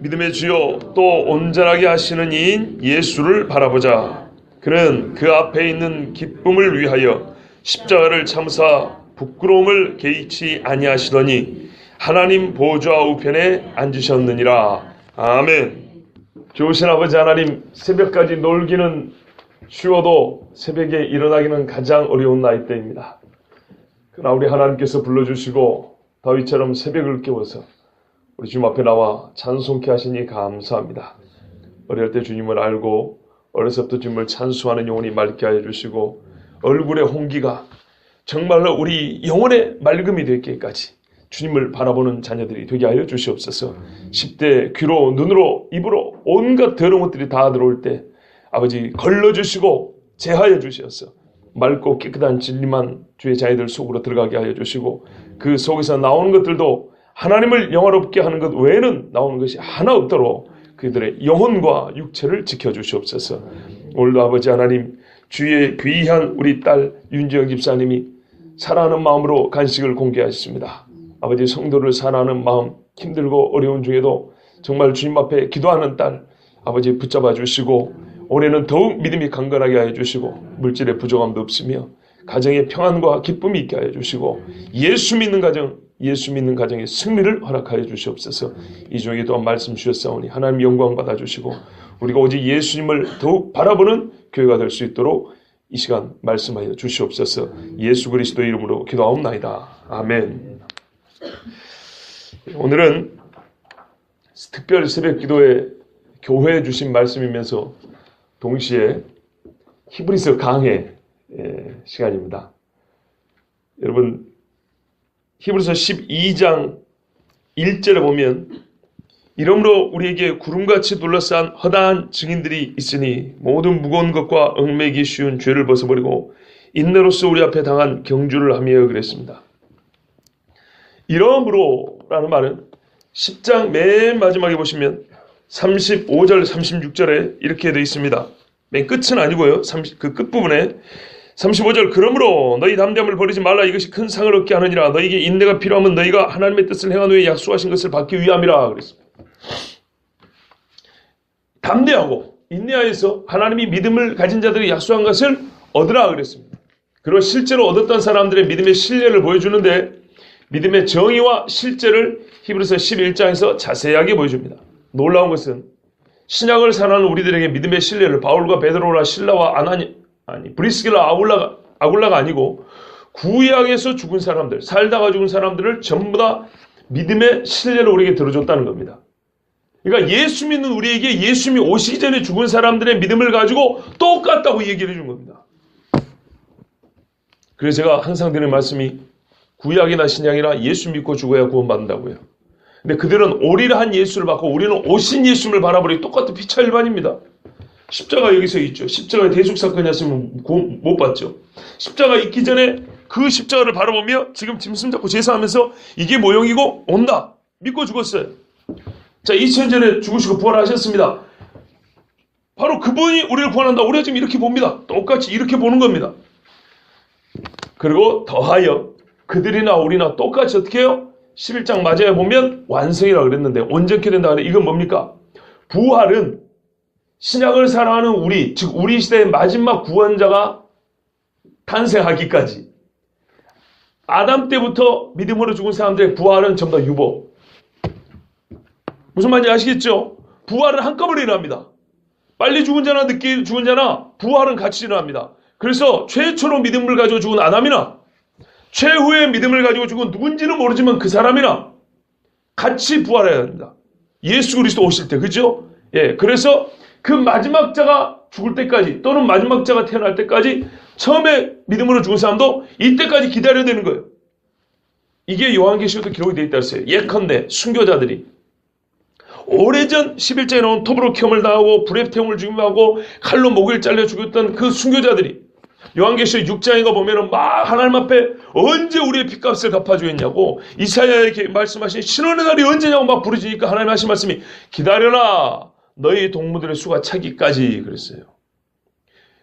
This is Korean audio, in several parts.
믿음의 주요 또 온전하게 하시는 이인 예수를 바라보자. 그는 그 앞에 있는 기쁨을 위하여 십자가를 참사 부끄러움을 개의치 아니하시더니 하나님 보좌 우편에 앉으셨느니라. 아멘. 좋으신 아버지 하나님, 새벽까지 놀기는 쉬워도 새벽에 일어나기는 가장 어려운 나이대입니다. 그러나 우리 하나님께서 불러주시고 다윗처럼 새벽을 깨워서 우리 주님 앞에 나와 찬송케 하시니 감사합니다. 어릴 때 주님을 알고 어려서부터 주님을 찬송하는 영혼이 맑게 하여 주시고 얼굴의 홍기가 정말로 우리 영혼의 맑음이 되기까지 주님을 바라보는 자녀들이 되게 하여 주시옵소서. 10대 귀로 눈으로 입으로 온갖 더러운 것들이 다 들어올 때 아버지 걸러주시고 제하여 주시옵소서. 맑고 깨끗한 진리만 주의 자녀들 속으로 들어가게 하여 주시고 그 속에서 나오는 것들도 하나님을 영화롭게 하는 것 외에는 나오는 것이 하나 없도록 그들의 영혼과 육체를 지켜주시옵소서. 오늘도 아버지 하나님, 주의 귀한 우리 딸 윤지영 집사님이 사랑하는 마음으로 간식을 공개하셨습니다. 아버지, 성도를 사랑하는 마음, 힘들고 어려운 중에도 정말 주님 앞에 기도하는 딸 아버지 붙잡아 주시고 올해는 더욱 믿음이 강건하게 하여 주시고 물질의 부족함도 없으며 가정의 평안과 기쁨이 있게 하여 주시고 예수 믿는 가정의 승리를 허락하여 주시옵소서. 이 중에 또한 말씀 주셨사오니 하나님 영광 받아주시고 우리가 오직 예수님을 더욱 바라보는 교회가 될 수 있도록 이 시간 말씀하여 주시옵소서. 예수 그리스도 이름으로 기도하옵나이다. 아멘. 오늘은 특별 새벽 기도에 교회에 주신 말씀이면서 동시에 히브리서 강해 시간입니다. 여러분, 히브리서 12장 1절에 보면 이러므로 우리에게 구름같이 둘러싼 허다한 증인들이 있으니 모든 무거운 것과 얽매기 쉬운 죄를 벗어버리고 인내로서 우리 앞에 당한 경주를 하며 그랬습니다. 이러므로 라는 말은 10장 맨 마지막에 보시면 35절 36절에 이렇게 되어 있습니다. 맨 끝은 아니고요. 그 끝부분에 35절 그러므로 너희 담대함을 버리지 말라. 이것이 큰 상을 얻게 하느니라. 너희에게 인내가 필요하면 너희가 하나님의 뜻을 행한 후에 약속하신 것을 받기 위함이라 그랬습니다. 담대하고 인내하여서 하나님이 믿음을 가진 자들이 약속한 것을 얻으라 그랬습니다. 그리고 실제로 얻었던 사람들의 믿음의 신뢰를 보여주는데 믿음의 정의와 실제를 히브리서 11장에서 자세하게 보여줍니다. 놀라운 것은 신약을 사랑하는 우리들에게 믿음의 신뢰를 바울과 베드로나 실라와 브리스길라 아굴라가 아니고 구약에서 죽은 사람들, 살다가 죽은 사람들을 전부 다 믿음의 신뢰를 우리에게 들어줬다는 겁니다. 그러니까 예수 믿는 우리에게 예수님이 오시기 전에 죽은 사람들의 믿음을 가지고 똑같다고 얘기를 해준 겁니다. 그래서 제가 항상 드리는 말씀이 구약이나 신약이나 예수 믿고 죽어야 구원받는다고요. 근데 그들은 오리라한 예수를 받고 우리는 오신 예수님을 바라보니 똑같은 피차 일반입니다. 십자가 여기서 있죠. 십자가의 대속사건이었으면 구원 못 받죠. 십자가 있기 전에 그 십자가를 바라보며 지금 짐승 잡고 제사하면서 이게 모형이고 온다. 믿고 죽었어요. 자, 2000년 전에 죽으시고 부활하셨습니다. 바로 그분이 우리를 구원한다. 우리가 지금 이렇게 봅니다. 똑같이 이렇게 보는 겁니다. 그리고 더하여 그들이나 우리나 똑같이 어떻게 해요? 11장 마지막에 보면 완성이라고 그랬는데 온전케 된다 그래. 이건 뭡니까? 부활은 신약을 사랑하는 우리, 즉 우리 시대의 마지막 구원자가 탄생하기까지 아담 때부터 믿음으로 죽은 사람들의 부활은 전부 다 유보. 무슨 말인지 아시겠죠? 부활은 한꺼번에 일어납니다. 빨리 죽은 자나 늦게 죽은 자나 부활은 같이 일어납니다. 그래서 최초로 믿음을 가지고 죽은 아담이나 최후의 믿음을 가지고 죽은 누군지는 모르지만 그 사람이나 같이 부활해야 합니다. 예수 그리스도 오실 때, 그죠? 예, 그래서 그 마지막 자가 죽을 때까지 또는 마지막 자가 태어날 때까지 처음에 믿음으로 죽은 사람도 이때까지 기다려야 되는 거예요. 이게 요한계시록도 기록이 되어 있다 했어요. 예컨대 순교자들이 오래전 11장에 나온 톱으로 키움을 당하고 불에 태움을 죽임하고 칼로 목을 잘려 죽였던 그 순교자들이 요한계시록 6장에 보면은 막 하나님 앞에 언제 우리의 핏값을 갚아주겠냐고 이사야에게 말씀하신 신원의 날이 언제냐고 막 부르짖으니까 하나님 하신 말씀이 기다려라 너희 동무들의 수가 차기까지 그랬어요.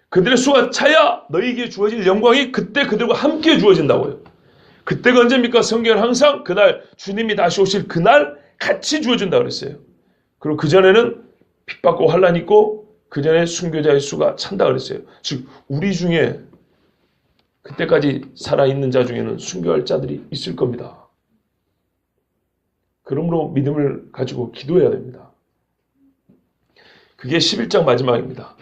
그들의 수가 차야 너희에게 주어질 영광이 그때 그들과 함께 주어진다고요. 그때가 언제입니까? 성경은 항상 그날 주님이 다시 오실 그날 같이 주어진다 그랬어요. 그리고 그전에는 핍받고 환난 있고 그전에 순교자의 수가 찬다 그랬어요. 즉 우리 중에 그때까지 살아있는 자 중에는 순교할 자들이 있을 겁니다. 그러므로 믿음을 가지고 기도해야 됩니다. 그게 11장 마지막입니다.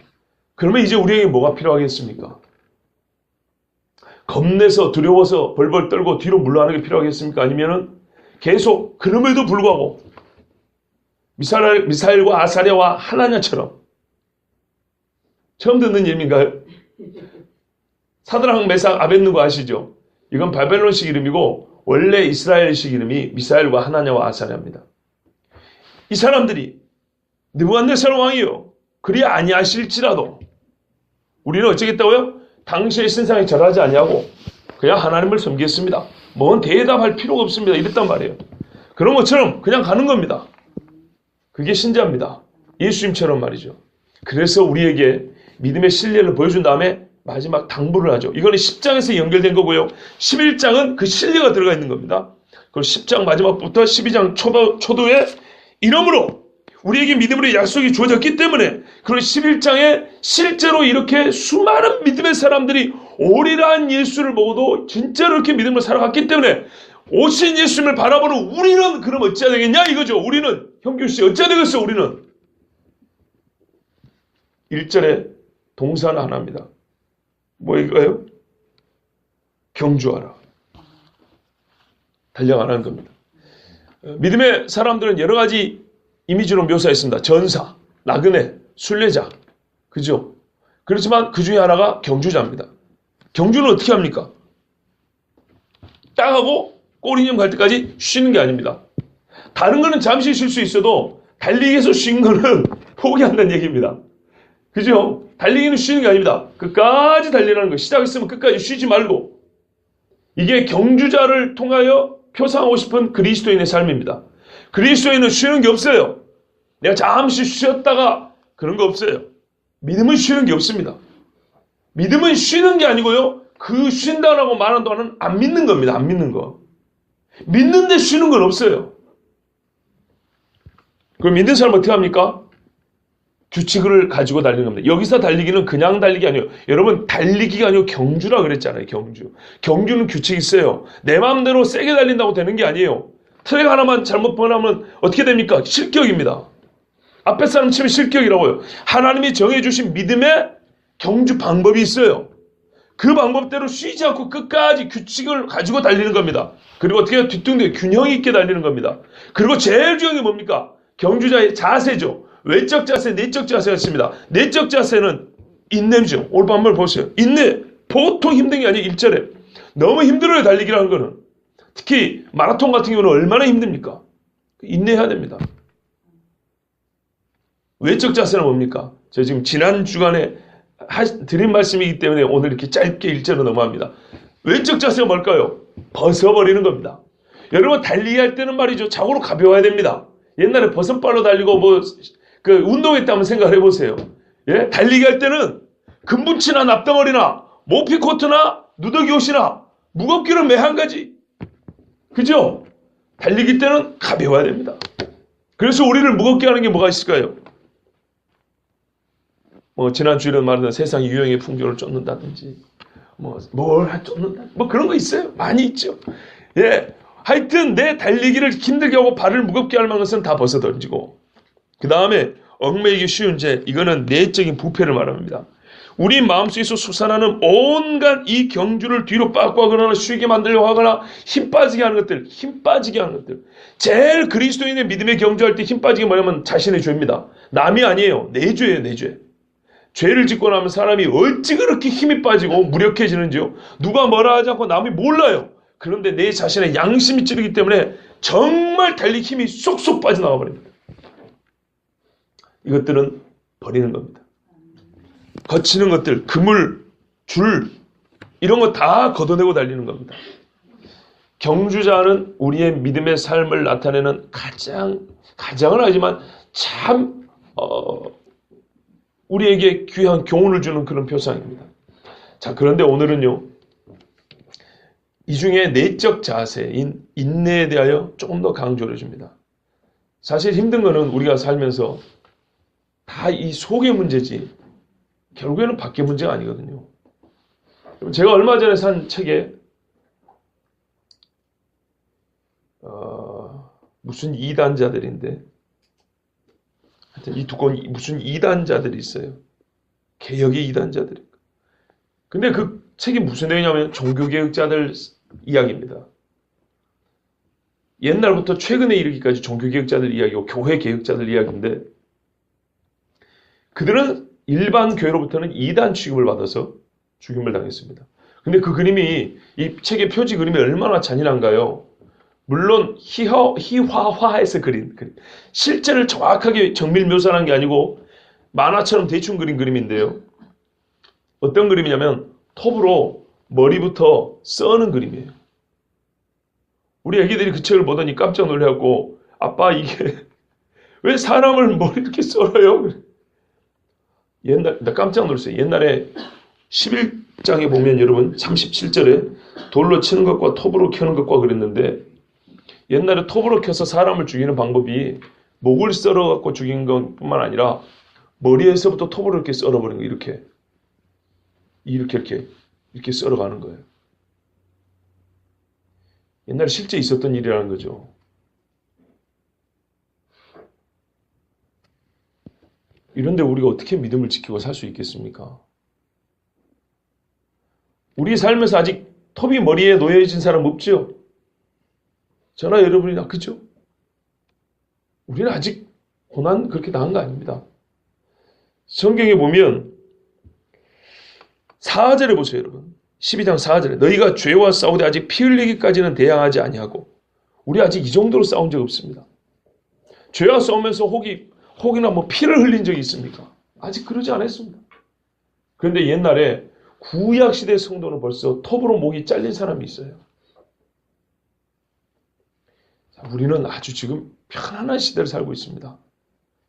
그러면 이제 우리에게 뭐가 필요하겠습니까? 겁내서 두려워서 벌벌 떨고 뒤로 물러가는 게 필요하겠습니까? 아니면은 계속 그럼에도 불구하고 미사엘과 아사랴와 하나냐처럼 처음 듣는 이름인가요? 사드락 메삭 아벳느고 아시죠? 이건 바벨론식 이름이고 원래 이스라엘식 이름이 미사엘과 하나냐와 아사랴입니다. 이 사람들이 느부갓네살 왕이요 그리 아니하실지라도 우리는 어쩌겠다고요? 당시의 신상에 절하지 아니하고 그냥 하나님을 섬기겠습니다. 뭔 대답할 필요가 없습니다. 이랬단 말이에요. 그런 것처럼 그냥 가는 겁니다. 그게 신자입니다. 예수님처럼 말이죠. 그래서 우리에게 믿음의 신뢰를 보여준 다음에 마지막 당부를 하죠. 이거는 10장에서 연결된 거고요. 11장은 그 신뢰가 들어가 있는 겁니다. 그리고 10장 마지막부터 12장 초도에 이러므로 우리에게 믿음으로 약속이 주어졌기 때문에 그런 11장에 실제로 이렇게 수많은 믿음의 사람들이 오리라한 예수를 보고도 진짜로 이렇게 믿음으로 살아갔기 때문에 오신 예수님을 바라보는 우리는 그럼 어찌해야 되겠냐 이거죠. 우리는 형규씨 어찌해야 되겠어 우리는 1절에 동사는 하나입니다. 뭐일까요? 경주하라. 달려가라는 겁니다. 믿음의 사람들은 여러 가지 이미지로 묘사했습니다. 전사, 나그네, 순례자. 그죠? 그렇지만 그 중에 하나가 경주자입니다. 경주는 어떻게 합니까? 딱 하고 꼬리념 갈 때까지 쉬는 게 아닙니다. 다른 거는 잠시 쉴 수 있어도 달리기에서 쉰 거는 포기한다는 얘기입니다. 그죠? 달리기는 쉬는 게 아닙니다. 끝까지 달리라는 거. 시작했으면 끝까지 쉬지 말고. 이게 경주자를 통하여 표상하고 싶은 그리스도인의 삶입니다. 그리스도인은 쉬는 게 없어요. 내가 잠시 쉬었다가 그런 거 없어요. 믿음은 쉬는 게 없습니다. 믿음은 쉬는 게 아니고요. 그 쉰다라고 말한 동안은 안 믿는 겁니다. 안 믿는 거. 믿는데 쉬는 건 없어요. 그럼 믿는 사람은 어떻게 합니까? 규칙을 가지고 달리는 겁니다. 여기서 달리기는 그냥 달리기 아니에요. 여러분 달리기가 아니고 경주라 그랬잖아요. 경주. 경주는 규칙이 있어요. 내 마음대로 세게 달린다고 되는 게 아니에요. 트랙 하나만 잘못 번하면 어떻게 됩니까? 실격입니다. 앞에 사람 치면 실격이라고요. 하나님이 정해주신 믿음의 경주 방법이 있어요. 그 방법대로 쉬지 않고 끝까지 규칙을 가지고 달리는 겁니다. 그리고 어떻게 해요? 뒤뚱뒤 균형 있게 달리는 겁니다. 그리고 제일 중요한 게 뭡니까? 경주자의 자세죠. 외적 자세, 내적 자세가 있습니다. 내적 자세는 인내죠. 오늘 한번 보세요. 인내. 보통 힘든 게 아니에요. 1절에. 너무 힘들어요. 달리기라는 거는. 특히 마라톤 같은 경우는 얼마나 힘듭니까? 인내해야 됩니다. 외적 자세는 뭡니까? 저 지금 지난 주간에 드린 말씀이기 때문에 오늘 이렇게 짧게 1절로 넘어갑니다. 외적 자세가 뭘까요? 벗어버리는 겁니다. 여러분 달리기 할 때는 말이죠. 자고로 가벼워야 됩니다. 옛날에 버선발로 달리고 운동했다 한번 생각을 해보세요. 예? 달리기 할 때는 금붙이나 납덩어리나 모피코트나 누더기 옷이나 무겁기는 매 한 가지. 그죠? 달리기 때는 가벼워야 됩니다. 그래서 우리를 무겁게 하는 게 뭐가 있을까요? 지난 주일에 말하던 세상 유형의 풍조를 쫓는다든지 쫓는다. 그런 거 있어요. 많이 있죠. 예. 하여튼 내 달리기를 힘들게 하고 발을 무겁게 할 만한 것은 다 벗어 던지고 그 다음에 얽매이기 쉬운 죄 이거는 내적인 부패를 말합니다. 우리 마음속에서 솟아나는 온갖 이 경주를 뒤로 빠꾸하거나 쉬게 만들려고 하거나 힘 빠지게 하는 것들 제일 그리스도인의 믿음의 경주할 때 힘 빠지게 뭐냐면 자신의 죄입니다. 남이 아니에요. 내 죄예요. 내 죄. 죄를 짓고 나면 사람이 어찌 그렇게 힘이 빠지고 무력해지는지요. 누가 뭐라 하지 않고 남이 몰라요. 그런데 내 자신의 양심이 찌르기 때문에 정말 달리 힘이 쏙쏙 빠져나가 버립니다. 이것들은 버리는 겁니다. 거치는 것들, 그물, 줄 이런 거 다 걷어내고 달리는 겁니다. 경주자는 우리의 믿음의 삶을 나타내는 가장은 하지만 참 우리에게 귀한 교훈을 주는 그런 표상입니다. 자, 그런데 오늘은요. 이 중에 내적 자세인 인내에 대하여 조금 더 강조를 줍니다. 사실 힘든 거는 우리가 살면서 다 이 속의 문제지 결국에는 밖의 문제가 아니거든요. 제가 얼마 전에 산 책에 무슨 이단자들인데 하여튼 이 두꺼운 무슨 이단자들이 있어요. 개혁의 이단자들이. 근데 그 책이 무슨 내용이냐면 종교개혁자들 이야기입니다. 옛날부터 최근에 이르기까지 종교개혁자들 이야기고 교회 개혁자들 이야기인데 그들은 일반 교회로부터는 이단 취급을 받아서 죽임을 당했습니다. 근데 그 그림이 이 책의 표지 그림이 얼마나 잔인한가요? 물론 희화화해서 그린 실제를 정확하게 정밀 묘사한 게 아니고 만화처럼 대충 그린 그림인데요. 어떤 그림이냐면 톱으로 머리부터 써는 그림이에요. 우리 애기들이 그 책을 보더니 깜짝 놀래갖고 아빠 이게 왜 사람을 머리 이렇게 썰어요? 나 깜짝 놀랐어요. 옛날에 11장에 보면 여러분 37절에 돌로 치는 것과 톱으로 켜는 것과 그랬는데 옛날에 톱으로 켜서 사람을 죽이는 방법이 목을 썰어갖고 죽인 것뿐만 아니라 머리에서부터 톱으로 이렇게 썰어버리는 거예요. 이렇게 썰어가는 거예요. 옛날에 실제 있었던 일이라는 거죠. 이런데 우리가 어떻게 믿음을 지키고 살 수 있겠습니까? 우리 삶에서 아직 톱이 머리에 놓여진 사람 없죠? 저나 여러분이나 그죠? 우리는 아직 고난 그렇게 당한 거 아닙니다. 성경에 보면 4절에 보세요, 여러분. 12장 4절에 너희가 죄와 싸우되 아직 피 흘리기까지는 대항하지 아니하고 우리 아직 이 정도로 싸운 적 없습니다. 죄와 싸우면서 혹이나 뭐 피를 흘린 적이 있습니까? 아직 그러지 않았습니다. 그런데 옛날에 구약시대 성도는 벌써 톱으로 목이 잘린 사람이 있어요. 우리는 아주 지금 편안한 시대를 살고 있습니다.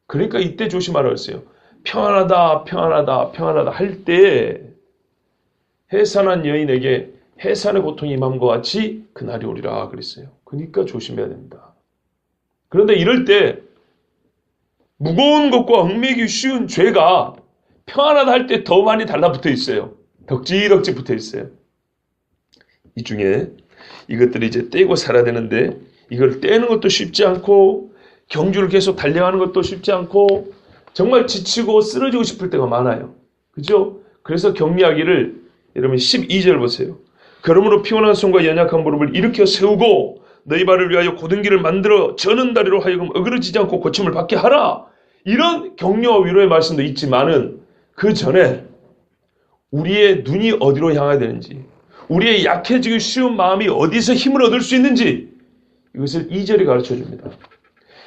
그러니까 이때 조심하라 그랬어요. 평안하다 평안하다 평안하다 할 때 해산한 여인에게 해산의 고통이 임함과 같이 그날이 오리라 그랬어요. 그러니까 조심해야 됩니다. 그런데 이럴 때 무거운 것과 얽매기 쉬운 죄가 평안하다 할 때 더 많이 달라붙어 있어요. 덕지덕지 붙어 있어요. 이 중에 이것들이 이제 떼고 살아야 되는데 이걸 떼는 것도 쉽지 않고 경주를 계속 달려가는 것도 쉽지 않고 정말 지치고 쓰러지고 싶을 때가 많아요. 그죠? 그래서 격리하기를 여러분 12절 보세요. 그러므로 피곤한 손과 연약한 무릎을 일으켜 세우고 너희 발을 위하여 곧은 길을 만들어 저는 다리로 하여금 어그러지지 않고 고침을 받게 하라. 이런 격려와 위로의 말씀도 있지만은 그 전에 우리의 눈이 어디로 향해야 되는지 우리의 약해지기 쉬운 마음이 어디서 힘을 얻을 수 있는지 이것을 2절이 가르쳐 줍니다.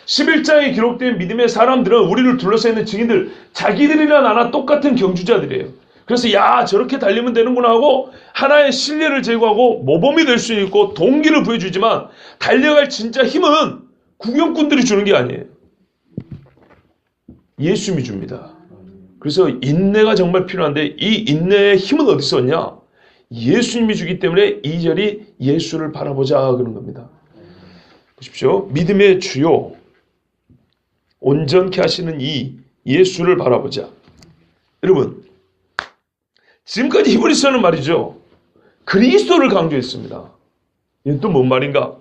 11장에 기록된 믿음의 사람들은 우리를 둘러싸 있는 증인들 자기들이나 나나 똑같은 경주자들이에요. 그래서 야 저렇게 달리면 되는구나 하고 하나의 신뢰를 제거하고 모범이 될 수 있고 동기를 보여주지만 달려갈 진짜 힘은 구경꾼들이 주는 게 아니에요. 예수님이 줍니다. 그래서 인내가 정말 필요한데 이 인내의 힘은 어디서 왔냐? 예수님이 주기 때문에 2절이 예수를 바라보자 그런 겁니다. 보십시오. 믿음의 주요 온전케 하시는 이 예수를 바라보자. 여러분 지금까지 히브리서는 말이죠. 그리스도를 강조했습니다. 이건 또 뭔 말인가?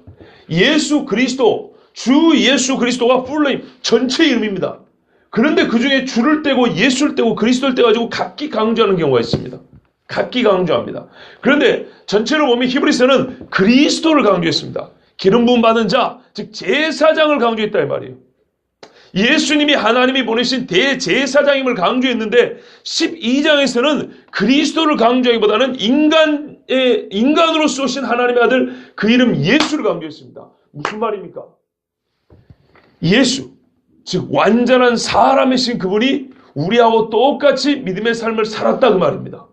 예수 그리스도, 주 예수 그리스도가 풀네임, 전체 이름입니다. 그런데 그 중에 주를 떼고 예수를 떼고 그리스도를 떼가지고 각기 강조하는 경우가 있습니다. 각기 강조합니다. 그런데 전체로 보면 히브리서는 그리스도를 강조했습니다. 기름 부음 받은 자, 즉 제사장을 강조했다 이 말이에요. 예수님이 하나님이 보내신 대제사장임을 강조했는데 12장에서는 그리스도를 강조하기보다는 인간으로 쏘신 하나님의 아들 그 이름 예수를 강조했습니다. 무슨 말입니까? 예수, 즉 완전한 사람이신 그분이 우리하고 똑같이 믿음의 삶을 살았다 그 말입니다.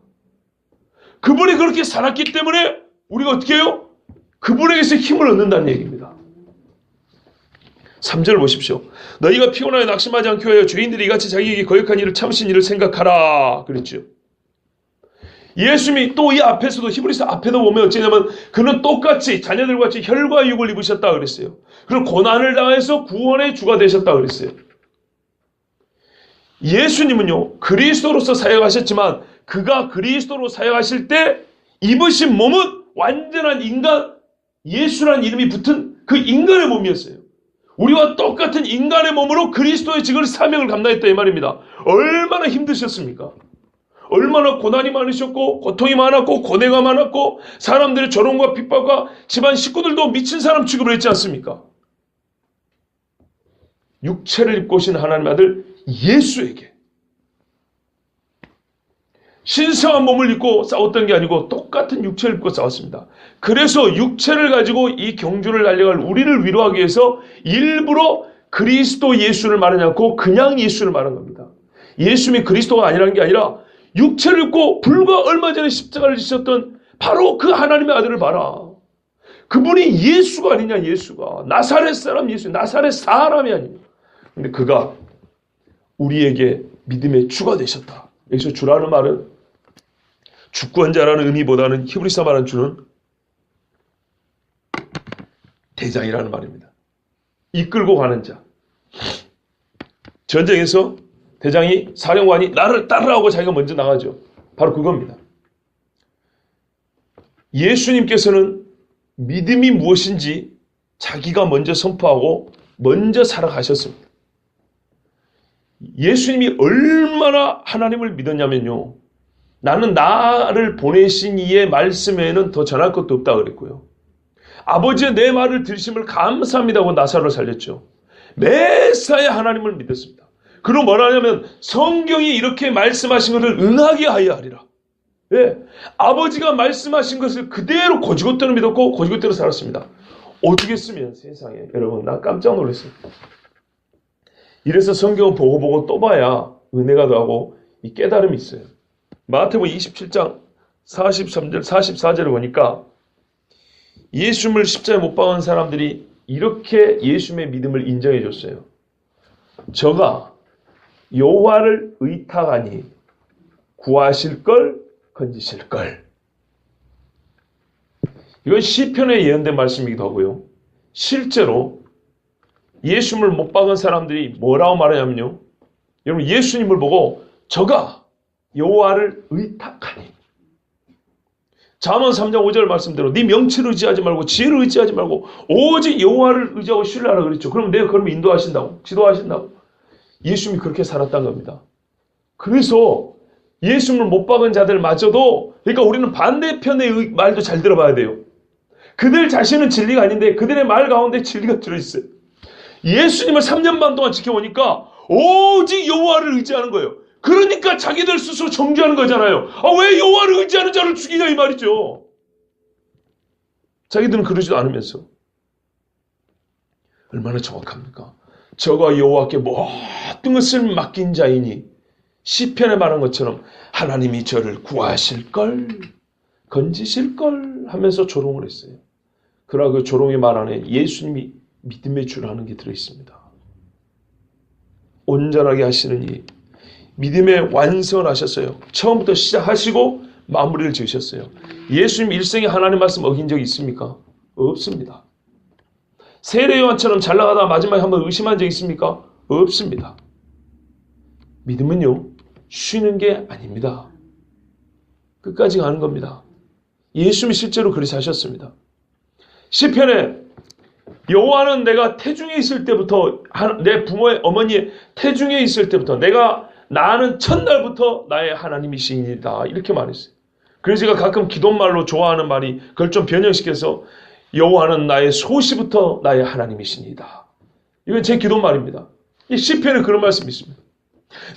그분이 그렇게 살았기 때문에 우리가 어떻게 해요? 그분에게서 힘을 얻는다는 얘기입니다. 3절 보십시오. 너희가 피곤하여 낙심하지 않게 하여 죄인들이 이같이 자기에게 거역한 일을 참으신 일을 생각하라 그랬죠. 예수님이 또 이 앞에서도 히브리서 앞에도 보면 어찌냐면 그는 똑같이 자녀들과 같이 혈과 육을 입으셨다 그랬어요. 그리고 고난을 당해서 구원의 주가 되셨다 그랬어요. 예수님은요 그리스도로서 사역하셨지만 그가 그리스도로 사역하실 때 입으신 몸은 완전한 인간 예수라는 이름이 붙은 그 인간의 몸이었어요. 우리와 똑같은 인간의 몸으로 그리스도의 직을 사명을 감당했다 이 말입니다. 얼마나 힘드셨습니까? 얼마나 고난이 많으셨고 고통이 많았고 고뇌가 많았고 사람들의 조롱과 핍박과 집안 식구들도 미친 사람 취급을 했지 않습니까? 육체를 입고 오신 하나님의 아들 예수에게 신성한 몸을 입고 싸웠던 게 아니고 똑같은 육체를 입고 싸웠습니다. 그래서 육체를 가지고 이 경주를 달려갈 우리를 위로하기 위해서 일부러 그리스도 예수를 말하지 않고 그냥 예수를 말한 겁니다. 예수님이 그리스도가 아니라는 게 아니라 육체를 입고 불과 얼마 전에 십자가를 지셨던 바로 그 하나님의 아들을 봐라. 그분이 예수가 아니냐 예수가. 나사렛 사람 예수 나사렛 사람이 아니냐. 근데 그가 우리에게 믿음의 주가 되셨다. 여기서 주라는 말은 주권자라는 의미보다는 히브리서 말하는 주는 대장이라는 말입니다. 이끌고 가는 자. 전쟁에서 대장이 사령관이 나를 따르라고 자기가 먼저 나가죠. 바로 그겁니다. 예수님께서는 믿음이 무엇인지 자기가 먼저 선포하고 먼저 살아가셨습니다. 예수님이 얼마나 하나님을 믿었냐면요. 나는 나를 보내신 이의 말씀에는 더 전할 것도 없다 그랬고요. 아버지의 내 말을 들으심을 감사합니다고 나사로를 살렸죠. 매사에 하나님을 믿었습니다. 그리고 뭐라 하냐면 성경이 이렇게 말씀하신 것을 응하게 하여 하리라. 예, 아버지가 말씀하신 것을 그대로 고지고대로 믿었고 고지고대로 살았습니다. 오죽했으면 세상에 여러분 나 깜짝 놀랐어요. 이래서 성경을 보고 또 봐야 은혜가 더하고 이 깨달음이 있어요. 마태복음 27장 43절 44절을 보니까 예수님을 십자가에 못 박은 사람들이 이렇게 예수님의 믿음을 인정해 줬어요. 저가 여호와를 의탁하니 구하실 걸 건지실 걸. 이건 시편에 예언된 말씀이기도 하고요. 실제로 예수님을 못 박은 사람들이 뭐라고 말하냐면요. 여러분 예수님을 보고 저가 여호와를 의탁하니. 잠언 3장 5절 말씀대로 네 명치를 의지하지 말고 지혜를 의지하지 말고 오직 여호와를 의지하고 신뢰하라 그랬죠. 그럼 내가 그러면 인도하신다고 지도하신다고. 예수님이 그렇게 살았다는 겁니다. 그래서 예수님을 못 박은 자들마저도 그러니까 우리는 반대편의 말도 잘 들어봐야 돼요. 그들 자신은 진리가 아닌데 그들의 말 가운데 진리가 들어있어요. 예수님을 3년 반 동안 지켜보니까 오직 여호와를 의지하는 거예요. 그러니까 자기들 스스로 정죄하는 거잖아요. 왜 여호와를 의지하는 자를 죽이냐 이 말이죠. 자기들은 그러지도 않으면서. 얼마나 정확합니까? 저가 여호와께 모든 것을 맡긴 자이니 시편에 말한 것처럼 하나님이 저를 구하실걸 건지실걸 하면서 조롱을 했어요. 그러나 그 조롱의 말 안에 예수님이 믿음의 주라는 게 들어있습니다. 온전하게 하시는 이 믿음의 완성을 하셨어요. 처음부터 시작하시고 마무리를 지으셨어요. 예수님 일생에 하나님 말씀 어긴 적이 있습니까? 없습니다. 세례 요한처럼 잘 나가다가 마지막에 한번 의심한 적 있습니까? 없습니다. 믿음은요 쉬는 게 아닙니다. 끝까지 가는 겁니다. 예수님이 실제로 그렇게 하셨습니다. 시편에 여호와는 내가 태중에 있을 때부터 내 부모의 어머니의 태중에 있을 때부터 내가 나는 첫날부터 나의 하나님이시니다 이렇게 말했어요. 그래서 제가 가끔 기도말로 좋아하는 말이 그걸 좀 변형시켜서 여호와는 나의 소시부터 나의 하나님이시니다. 이건 제 기도말입니다. 이 시편에 그런 말씀이 있습니다.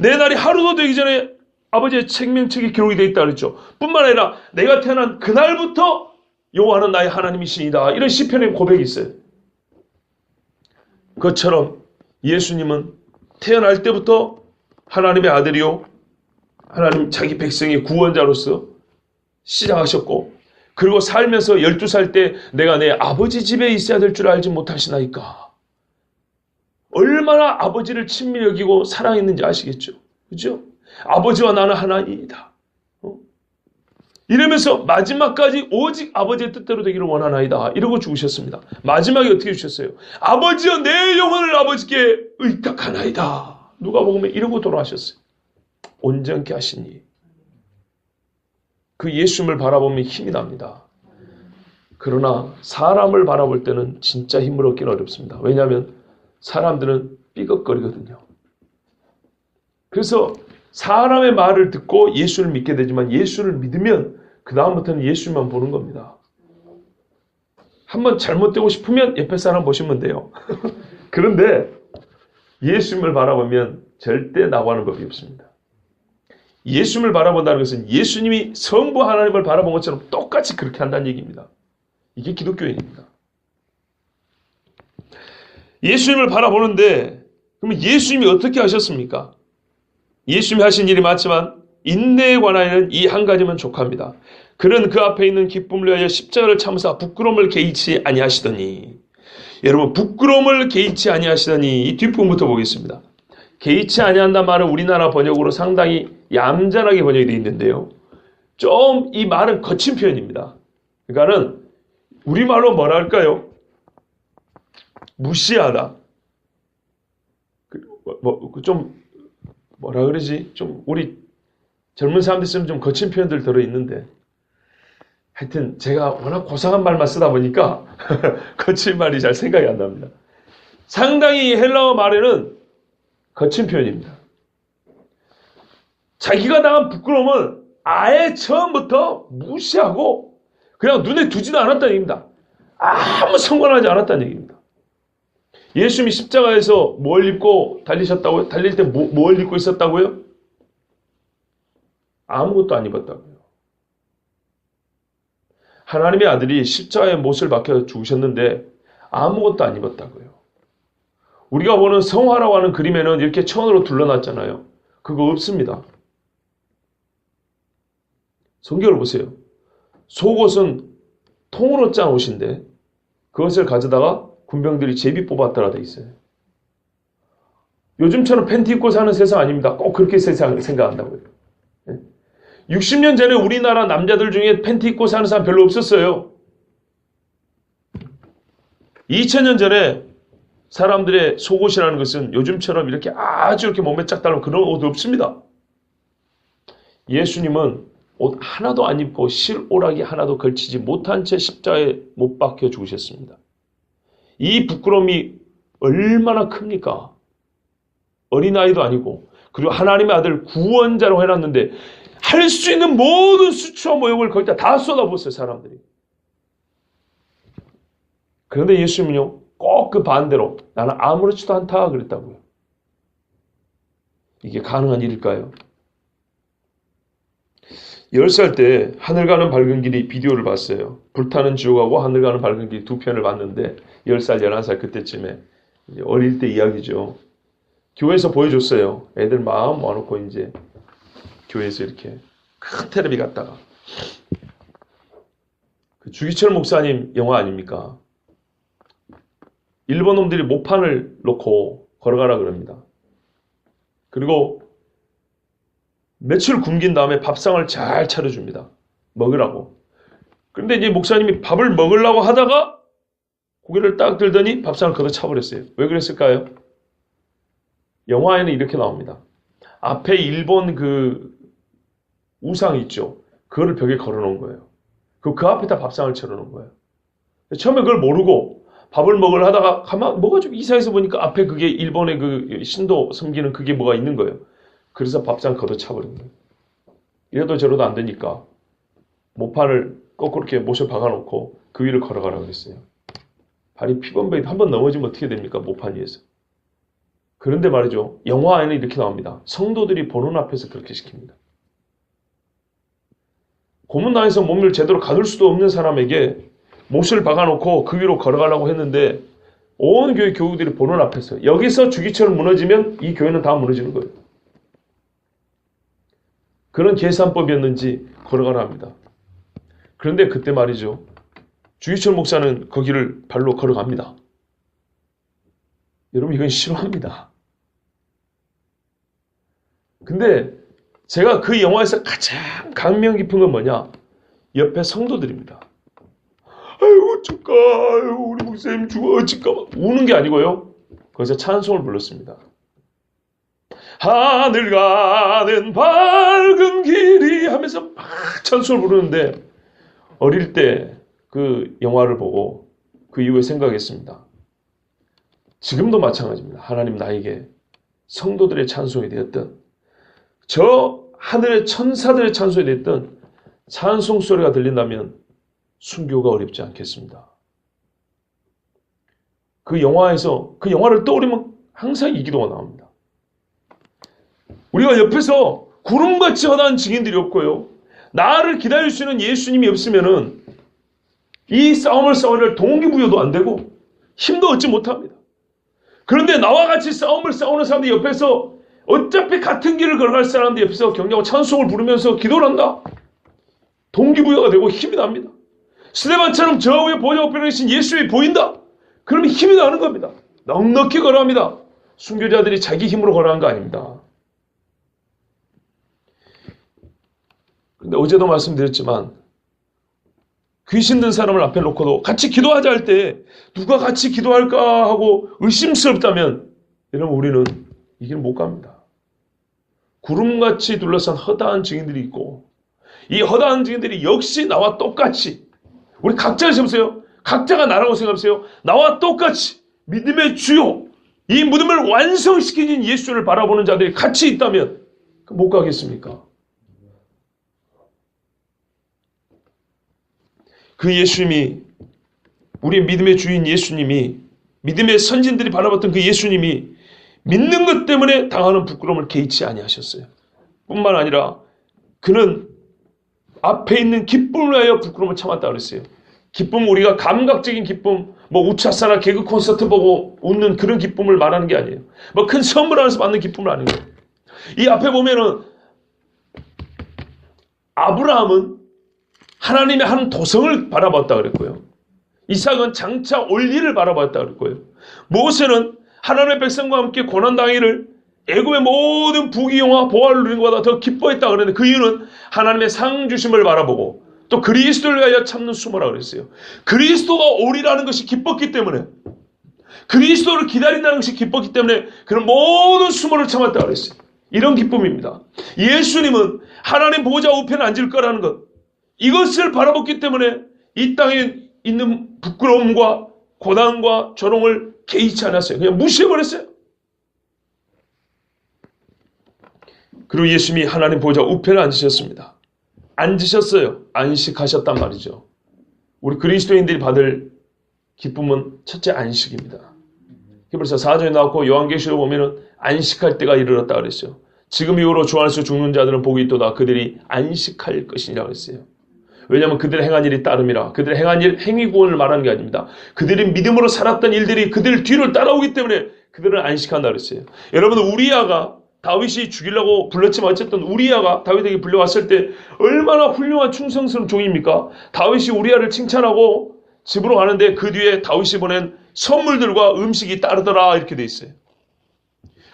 내 날이 하루도 되기 전에 아버지의 생명책이 기록이 되어 있다 그랬죠. 뿐만 아니라 내가 태어난 그날부터 여호와는 나의 하나님이시니다. 이런 시편의 고백이 있어요. 그것처럼 예수님은 태어날 때부터 하나님의 아들이요 하나님 자기 백성의 구원자로서 시작하셨고 그리고 살면서 12살 때 내가 내 아버지 집에 있어야 될 줄 알지 못하시나이까. 얼마나 아버지를 친밀히 여기고 사랑했는지 아시겠죠? 그죠? 아버지와 나는 하나입니다. 이러면서 마지막까지 오직 아버지의 뜻대로 되기를 원하나이다. 이러고 죽으셨습니다. 마지막에 어떻게 주셨어요? 아버지여 내 영혼을 아버지께 의탁하나이다. 누가복음에 이러고 돌아가셨어요. 온전케 하시니. 그 예수님을 바라보면 힘이 납니다. 그러나 사람을 바라볼 때는 진짜 힘을 얻기는 어렵습니다. 왜냐하면 사람들은 삐걱거리거든요. 그래서 사람의 말을 듣고 예수를 믿게 되지만 예수를 믿으면 그 다음부터는 예수만 보는 겁니다. 한번 잘못되고 싶으면 옆에 사람 보시면 돼요. 그런데 예수님을 바라보면 절대 나고하는 법이 없습니다. 예수님을 바라본다는 것은 예수님이 성부 하나님을 바라본 것처럼 똑같이 그렇게 한다는 얘기입니다. 이게 기독교인입니다. 예수님을 바라보는데 그러면 예수님이 어떻게 하셨습니까? 예수님이 하신 일이 많지만 인내에 관하여는 이 한 가지만 족합니다. 그는 그 앞에 있는 기쁨을 위하여 십자가를 참으사 부끄러움을 개의치 아니하시더니. 여러분 부끄러움을 개의치 아니하시더니 이 뒷부분부터 보겠습니다. 개의치 아니한다는 말은 우리나라 번역으로 상당히 얌전하게 번역이 되어 있는데요. 좀 이 말은 거친 표현입니다. 그러니까는 우리말로 뭐라 할까요? 무시하다. 좀 뭐라 그러지? 좀 우리 젊은 사람들 쓰면 좀 거친 표현들 들어있는데 하여튼 제가 워낙 고상한 말만 쓰다 보니까 거친 말이 잘 생각이 안 납니다. 상당히 헬라어 말에는 거친 표현입니다. 자기가 당한 부끄러움은 아예 처음부터 무시하고 그냥 눈에 두지도 않았다는 얘기입니다. 아무 상관하지 않았다는 얘기입니다. 예수님이 십자가에서 뭘 입고 달리셨다고요? 달릴 때 뭘 입고 있었다고요? 아무것도 안 입었다고요. 하나님의 아들이 십자가에 못을 박혀 죽으셨는데 아무것도 안 입었다고요. 우리가 보는 성화라고 하는 그림에는 이렇게 천으로 둘러놨잖아요. 그거 없습니다. 성경을 보세요. 속옷은 통으로 짠 옷인데 그것을 가져다가 군병들이 제비 뽑았다라 돼 있어요. 요즘처럼 팬티 입고 사는 세상 아닙니다. 꼭 그렇게 세상 생각한다고요. 60년 전에 우리나라 남자들 중에 팬티 입고 사는 사람 별로 없었어요. 2000년 전에 사람들의 속옷이라는 것은 요즘처럼 이렇게 아주 이렇게 몸에 쫙 달라고 그런 옷 없습니다. 예수님은 옷 하나도 안 입고 실오라기 하나도 걸치지 못한 채 십자가에 못 박혀 죽으셨습니다. 이 부끄러움이 얼마나 큽니까? 어린아이도 아니고 그리고 하나님의 아들 구원자로 해놨는데 할 수 있는 모든 수치와 모욕을 거기다 다 쏟아부었어요. 사람들이. 그런데 예수님은요. 꼭 그 반대로 나는 아무렇지도 않다 그랬다고요. 이게 가능한 일일까요? 10살 때 하늘 가는 밝은 길이 비디오를 봤어요. 불타는 지옥하고 하늘 가는 밝은 길 두 편을 봤는데 10살, 11살 그때쯤에 어릴 때 이야기죠. 교회에서 보여줬어요. 애들 마음 모아놓고 이제 교회에서 이렇게 큰 텔레비 갖다가 그 주기철 목사님 영화 아닙니까? 일본 놈들이 목판을 놓고 걸어가라 그럽니다. 그리고 며칠 굶긴 다음에 밥상을 잘 차려줍니다. 먹으라고. 그런데 이제 목사님이 밥을 먹으려고 하다가 고개를 딱 들더니 밥상을 걷어차버렸어요. 왜 그랬을까요? 영화에는 이렇게 나옵니다. 앞에 일본 그 우상 있죠. 그거를 벽에 걸어놓은 거예요. 그 앞에다 밥상을 차려놓은 거예요. 처음에 그걸 모르고 밥을 먹으려 하다가 가만 뭐가 좀 이상해서 보니까 앞에 그게 일본의 그 신도 섬기는 그게 뭐가 있는 거예요. 그래서 밥상 걷어차버린 거예요. 이래도 저래도 안 되니까 모판을 거꾸로 이렇게 못을 박아놓고 그 위를 걸어가라고 그랬어요. 발이 피범벅이 한번 넘어지면 어떻게 됩니까? 모판 위에서. 그런데 말이죠. 영화에는 이렇게 나옵니다. 성도들이 보는 앞에서 그렇게 시킵니다. 고문당해서 몸을 제대로 가둘 수도 없는 사람에게 못을 박아놓고 그 위로 걸어가려고 했는데 온 교회 교우들이 보는 앞에서 여기서 주기처럼 무너지면 이 교회는 다 무너지는 거예요. 그런 계산법이었는지 걸어가라 합니다. 그런데 그때 말이죠. 주기철 목사는 거기를 발로 걸어갑니다. 여러분 이건 싫어합니다. 근데 제가 그 영화에서 가장 감명 깊은 건 뭐냐? 옆에 성도들입니다. 아이고 어쩔까, 아이고, 우리 목사님 죽어질까 봐 우는 게 아니고요. 거기서 찬송을 불렀습니다. 하늘 가는 밝은 길이 하면서 막 찬송을 부르는데, 어릴 때 그 영화를 보고 그 이후에 생각했습니다. 지금도 마찬가지입니다. 하나님 나에게 성도들의 찬송이 되었던, 저 하늘의 천사들의 찬송이 되었던 찬송 소리가 들린다면 순교가 어렵지 않겠습니다. 그 영화에서, 그 영화를 떠올리면 항상 이 기도가 나옵니다. 우리가 옆에서 구름같이 허다한 증인들이 없고요, 나를 기다릴 수 있는 예수님이 없으면은 이 싸움을 싸우려 동기부여도 안 되고 힘도 얻지 못합니다. 그런데 나와 같이 싸움을 싸우는 사람들이 옆에서, 어차피 같은 길을 걸어갈 사람들이 옆에서 격려하고 찬송을 부르면서 기도를 한다. 동기부여가 되고 힘이 납니다. 스데반처럼 저 위에 보좌 우편에 계신 예수님이 보인다. 그러면 힘이 나는 겁니다. 넉넉히 걸어갑니다. 순교자들이 자기 힘으로 걸어간 거 아닙니다. 근데 어제도 말씀드렸지만, 귀신 든 사람을 앞에 놓고도 같이 기도하자 할 때 누가 같이 기도할까 하고 의심스럽다면, 여러분 우리는 이 길 못 갑니다. 구름같이 둘러싼 허다한 증인들이 있고, 이 허다한 증인들이 역시 나와 똑같이, 우리 각자를 세우세요. 각자가 나라고 생각하세요. 나와 똑같이 믿음의 주요, 이 믿음을 완성시키는 예수를 바라보는 자들이 같이 있다면 못 가겠습니까? 그 예수님이, 우리 믿음의 주인 예수님이, 믿음의 선진들이 바라봤던 그 예수님이 믿는 것 때문에 당하는 부끄러움을 개의치 아니하셨어요. 뿐만 아니라 그는 앞에 있는 기쁨을 위하여 부끄러움을 참았다 그랬어요. 기쁨, 우리가 감각적인 기쁨, 뭐 우차사나 개그 콘서트 보고 웃는 그런 기쁨을 말하는 게 아니에요. 뭐 큰 선물 안에서 받는 기쁨을 아는 거예요. 이 앞에 보면은 아브라함은 하나님의 한 도성을 바라봤다 그랬고요. 이삭은 장차 올 일을 바라봤다 그랬고요. 모세는 하나님의 백성과 함께 고난당일을, 애굽의 모든 부귀영화 보화를 누린 것보다 더 기뻐했다 그랬는데, 그 이유는 하나님의 상 주심을 바라보고 또 그리스도를 위하여 참는 수모라 그랬어요. 그리스도가 오리라는 것이 기뻤기 때문에, 그리스도를 기다린다는 것이 기뻤기 때문에 그런 모든 수모를 참았다 그랬어요. 이런 기쁨입니다. 예수님은 하나님 보좌 우편에 앉을 거라는 것, 이것을 바라봤기 때문에 이 땅에 있는 부끄러움과 고난과 조롱을 개의치 않았어요. 그냥 무시해버렸어요. 그리고 예수님이 하나님 보좌 우편에 앉으셨습니다. 앉으셨어요. 안식하셨단 말이죠. 우리 그리스도인들이 받을 기쁨은 첫째 안식입니다. 히브리서 4장에 나왔고 요한계시록 보면은 안식할 때가 이르렀다 그랬어요. 지금 이후로 주 안에서 죽는 자들은 복이 있도다. 그들이 안식할 것이니라 그랬어요. 왜냐하면 그들의 행한 일이 따름이라. 그들의 행한 일, 행위 구원을 말하는 게 아닙니다. 그들이 믿음으로 살았던 일들이 그들 뒤를 따라오기 때문에 그들은 안식한다 그랬어요. 여러분, 우리아가 다윗이 죽이려고 불렀지만 어쨌든 우리아가 다윗에게 불려왔을 때 얼마나 훌륭한 충성스러운 종입니까? 다윗이 우리아를 칭찬하고 집으로 가는데 그 뒤에 다윗이 보낸 선물들과 음식이 따르더라 이렇게 돼 있어요.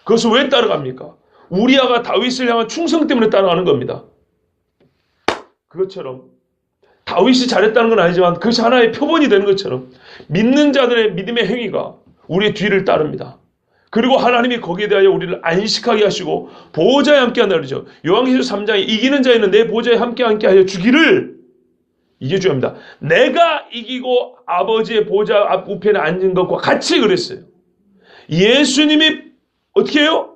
그것을 왜 따라갑니까? 우리아가 다윗을 향한 충성 때문에 따라가는 겁니다. 그것처럼 다윗이 잘했다는 건 아니지만 그것이 하나의 표본이 되는 것처럼 믿는 자들의 믿음의 행위가 우리의 뒤를 따릅니다. 그리고 하나님이 거기에 대하여 우리를 안식하게 하시고 보호자에 함께 한다 그러죠. 요한계시록 3장에 이기는 자에는 내 보호자에 함께 하여 주기를, 이게 중요합니다. 내가 이기고 아버지의 보호자 앞 우편에 앉은 것과 같이 그랬어요. 예수님이 어떻게 해요?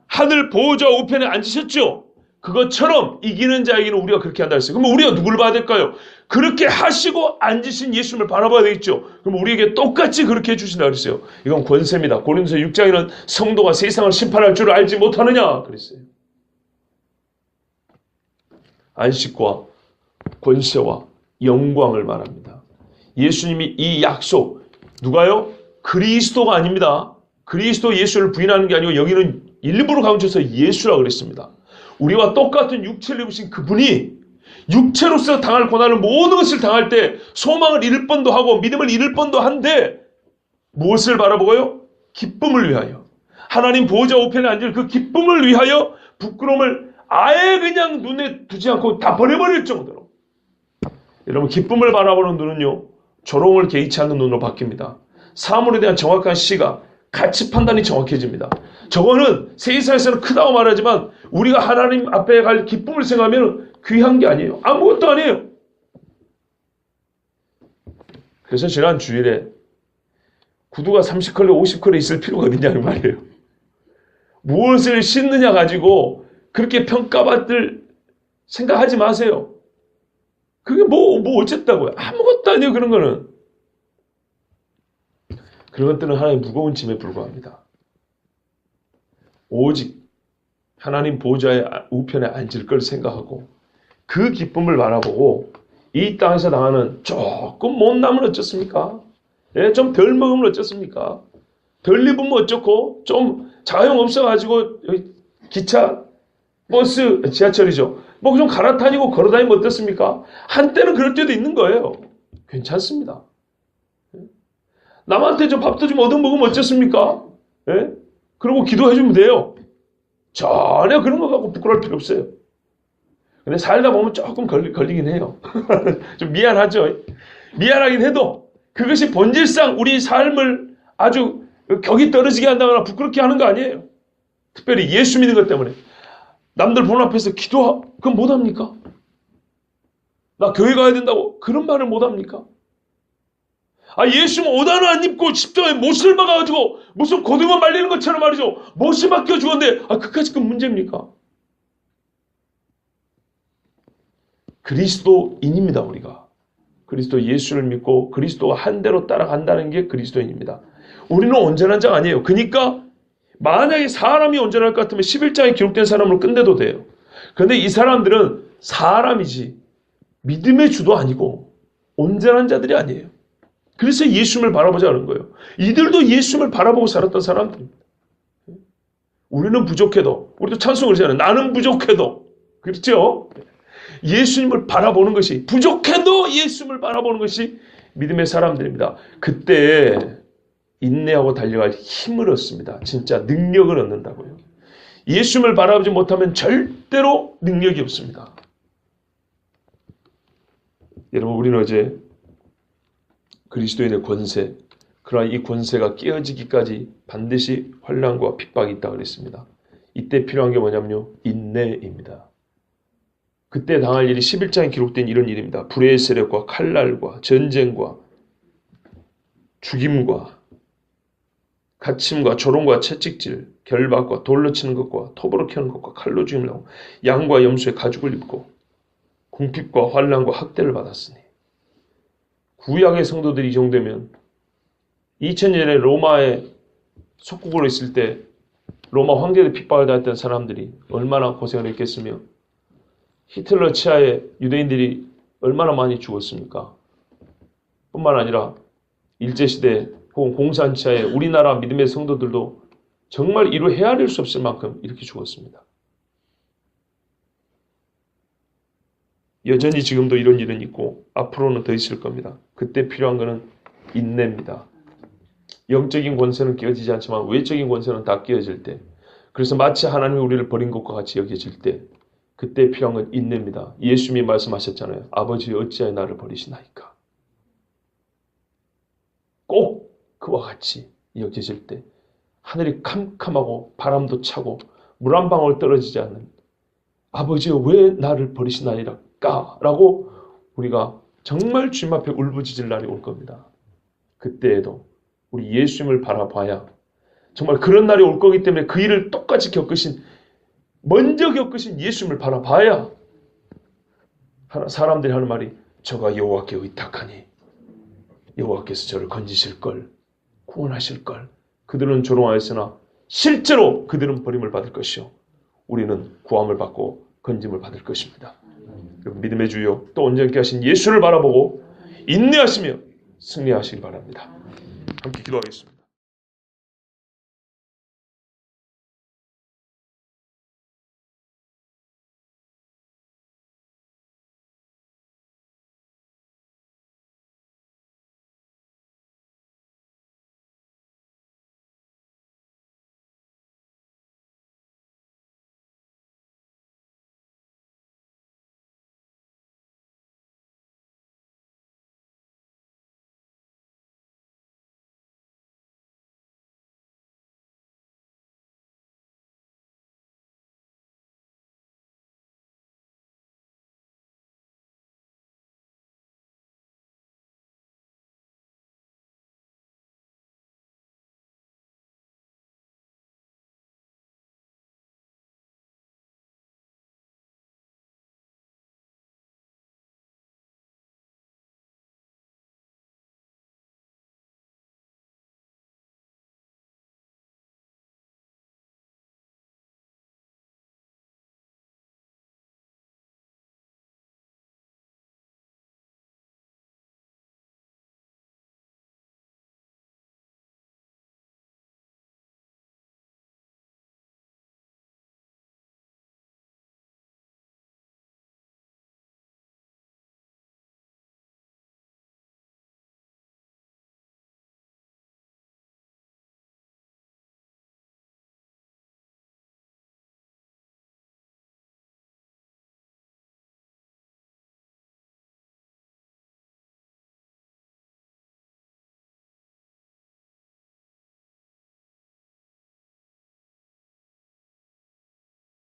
하늘 보호자 우편에 앉으셨죠? 그것처럼 이기는 자에게는 우리가 그렇게 한다 했어요. 그럼 우리가 누굴 봐야 될까요? 그렇게 하시고 앉으신 예수님을 바라봐야 되겠죠. 그럼 우리에게 똑같이 그렇게 해주신다 그랬어요. 이건 권세입니다. 고린도서 6장에는 성도가 세상을 심판할 줄 알지 못하느냐 그랬어요. 안식과 권세와 영광을 말합니다. 예수님이 이 약속, 누가요? 그리스도가 아닙니다. 그리스도 예수를 부인하는 게 아니고 여기는 일부러 강조해서 예수라고 그랬습니다. 우리와 똑같은 육체를 입으신 그분이 육체로서 당할 고난을 모든 것을 당할 때 소망을 잃을 뻔도 하고 믿음을 잃을 뻔도 한데 무엇을 바라보고요? 기쁨을 위하여, 하나님 보호자 우편에 앉을 그 기쁨을 위하여 부끄러움을 아예 그냥 눈에 두지 않고 다 버려버릴 정도로 여러분, 기쁨을 바라보는 눈은요, 조롱을 개의치 않는 눈으로 바뀝니다. 사물에 대한 정확한 시각, 가치 판단이 정확해집니다. 저거는 세상에서는 크다고 말하지만 우리가 하나님 앞에 갈 기쁨을 생각하면 귀한 게 아니에요. 아무것도 아니에요. 그래서 지난 주일에 구두가 30컬레, 50컬레 있을 필요가 어딨냐는 말이에요. 무엇을 신느냐 가지고 그렇게 평가받을 생각하지 마세요. 그게 뭐 어쨌다고요. 아무것도 아니에요. 그런 거는. 그런 것들은 하나의 무거운 짐에 불과합니다. 오직 하나님 보좌의 우편에 앉을 걸 생각하고 그 기쁨을 바라보고 이 땅에서 당하는 조금 못 나면 어쩌습니까? 예, 좀 덜 먹으면 어쩌습니까? 덜 입으면 어쩌고 좀 자영 없어가지고 기차, 버스, 지하철이죠. 뭐 좀 갈아타니고 걸어다니면 어떻습니까? 한때는 그럴 때도 있는 거예요. 괜찮습니다. 남한테 좀 밥도 좀 얻어먹으면 어쩌습니까? 예? 그리고 기도해주면 돼요. 전혀 그런 거 갖고 부끄러울 필요 없어요. 근데 살다 보면 조금 걸리긴 해요. 좀 미안하죠. 미안하긴 해도 그것이 본질상 우리 삶을 아주 격이 떨어지게 한다거나 부끄럽게 하는 거 아니에요. 특별히 예수 믿는 것 때문에. 남들 보는 앞에서 그건 못합니까? 나 교회 가야 된다고 그런 말을 못합니까? 예수는 옷 하나 안 입고 십자가에 못을 박아가지고 무슨 고등어 말리는 것처럼 말이죠. 못이 박혀 죽었는데 그까짓 건 문제입니까? 그리스도인입니다. 우리가. 그리스도 예수를 믿고 그리스도가 한 대로 따라간다는 게 그리스도인입니다. 우리는 온전한 자 아니에요. 그러니까 만약에 사람이 온전할 것 같으면 11장에 기록된 사람으로 끝내도 돼요. 그런데 이 사람들은 사람이지 믿음의 주도 아니고 온전한 자들이 아니에요. 그래서 예수님을 바라보자는 거예요. 이들도 예수님을 바라보고 살았던 사람들입니다. 우리는 부족해도, 우리도 찬송을 하잖아요. 나는 부족해도. 그렇죠? 예수님을 바라보는 것이, 부족해도 예수님을 바라보는 것이 믿음의 사람들입니다. 그때 인내하고 달려갈 힘을 얻습니다. 진짜 능력을 얻는다고요. 예수님을 바라보지 못하면 절대로 능력이 없습니다. 여러분, 우리는 어제 그리스도인의 권세, 그러나 이 권세가 깨어지기까지 반드시 환난과 핍박이 있다고 그랬습니다. 이때 필요한 게 뭐냐면요, 인내입니다. 그때 당할 일이 11장에 기록된 이런 일입니다. 불의 세력과 칼날과 전쟁과 죽임과 갇힘과 조롱과 채찍질, 결박과 돌로 치는 것과 톱으로 캐는 것과 칼로 죽임을 하고 양과 염소의 가죽을 입고 궁핍과 환난과 학대를 받았으니, 구약의 성도들이 이 정도면 2000년에 로마의 속국으로 있을 때 로마 황제의 핍박을 당했던 사람들이 얼마나 고생을 했겠으며 히틀러 치하에 유대인들이 얼마나 많이 죽었습니까? 뿐만 아니라 일제시대 혹은 공산치하에 우리나라 믿음의 성도들도 정말 이루 헤아릴 수 없을 만큼 이렇게 죽었습니다. 여전히 지금도 이런 일은 있고 앞으로는 더 있을 겁니다. 그때 필요한 것은 인내입니다. 영적인 권세는 깨어지지 않지만 외적인 권세는 다 깨어질 때, 그래서 마치 하나님이 우리를 버린 것과 같이 여겨질 때, 그때 필요한 건 인내입니다. 예수님이 말씀하셨잖아요. 아버지 어찌하여 나를 버리시나이까. 꼭 그와 같이 여겨질 때, 하늘이 캄캄하고 바람도 차고 물 한 방울 떨어지지 않는 아버지여 왜 나를 버리시나이까 라고 우리가 정말 주님 앞에 울부짖을 날이 올 겁니다. 그때에도 우리 예수님을 바라봐야, 정말 그런 날이 올 거기 때문에 그 일을 똑같이 먼저 겪으신 예수님을 바라봐야 사람들이 하는 말이, 저가 여호와께 의탁하니 여호와께서 저를 건지실 걸, 구원하실 걸. 그들은 조롱하였으나 실제로 그들은 버림을 받을 것이요 우리는 구함을 받고 건짐을 받을 것입니다. 믿음의 주요 또 온전케 하신 예수를 바라보고 인내하시며 승리하시기 바랍니다. 함께 기도하겠습니다.